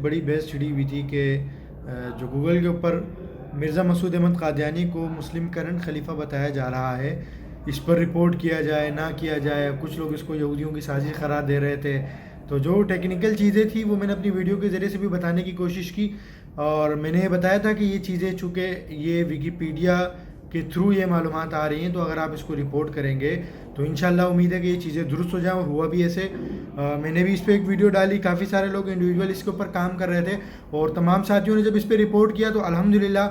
بڑی بحث چھڑی ہوئی تھی کہ جو گوگل کے اوپر مرزا مسعود احمد قادیانی کو مسلم کرنٹ خلیفہ بتایا جا رہا ہے، اس پر رپورٹ کیا جائے نہ کیا جائے، کچھ لوگ اس کو یہودیوں کی سازش قرار دے رہے تھے۔ تو جو ٹیکنیکل چیزیں تھیں وہ میں نے اپنی ویڈیو کے ذریعے سے بھی بتانے کی کوشش کی، اور میں نے یہ بتایا تھا کہ یہ چیزیں چونکہ یہ ویکیپیڈیا کے تھرو یہ معلومات آ رہی ہیں، تو اگر آپ اس کو رپورٹ کریں گے تو انشاءاللہ امید ہے کہ یہ چیزیں درست ہو جائیں، اور ہوا بھی ایسے۔ میں نے بھی اس پہ ایک ویڈیو ڈالی، کافی سارے لوگ انڈیویجول اس کے اوپر کام کر رہے تھے، اور تمام ساتھیوں نے جب اس پہ رپورٹ کیا تو الحمدللہ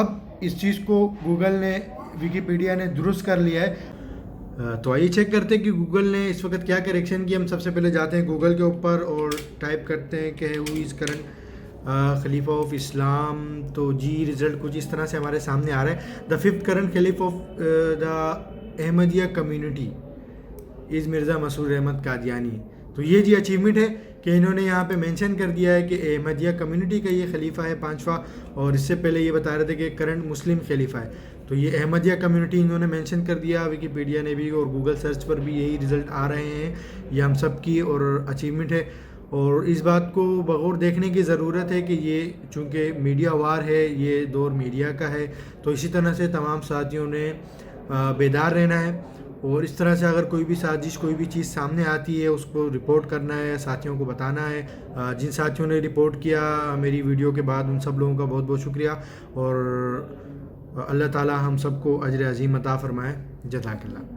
اب اس چیز کو گوگل نے، ویکیپیڈیا نے درست کر لیا ہے۔ تو آئیے چیک کرتے ہیں کہ گوگل نے اس وقت کیا کریکشن کی۔ ہم سب سے پہلے جاتے ہیں گوگل کے اوپر اور ٹائپ کرتے ہیں کہ ہو از کرنٹ خلیفہ آف اسلام، تو جی رزلٹ کچھ اس طرح سے ہمارے سامنے آ رہا ہے۔ دا ففتھ کرنٹ خلیفہ of the Ahmadiyya community is Mirza Masood Ahmad Qadiani. تو یہ جی اچیومنٹ ہے کہ انہوں نے یہاں پہ مینشن کر دیا ہے کہ احمدیہ کمیونٹی کا یہ خلیفہ ہے پانچواں، اور اس سے پہلے یہ بتا رہے تھے کہ کرنٹ مسلم خلیفہ ہے۔ تو یہ احمدیہ کمیونٹی انہوں نے مینشن کر دیا، ویکیپیڈیا نے بھی، اور گوگل سرچ پر بھی یہی رزلٹ آ رہے ہیں۔ یہ ہم سب کی اور اچیومنٹ ہے، اور اس بات کو بغور دیکھنے کی ضرورت ہے کہ یہ چونکہ میڈیا وار ہے، یہ دور میڈیا کا ہے، تو اسی طرح سے تمام ساتھیوں نے بیدار رہنا ہے، اور اس طرح سے اگر کوئی بھی سازش، کوئی بھی چیز سامنے آتی ہے اس کو رپورٹ کرنا ہے، ساتھیوں کو بتانا ہے۔ جن ساتھیوں نے رپورٹ کیا میری ویڈیو کے بعد، ان سب لوگوں کا بہت بہت شکریہ، اور اللہ تعالی ہم سب کو اجر عظیم عطا فرمائے۔ جزاک اللہ۔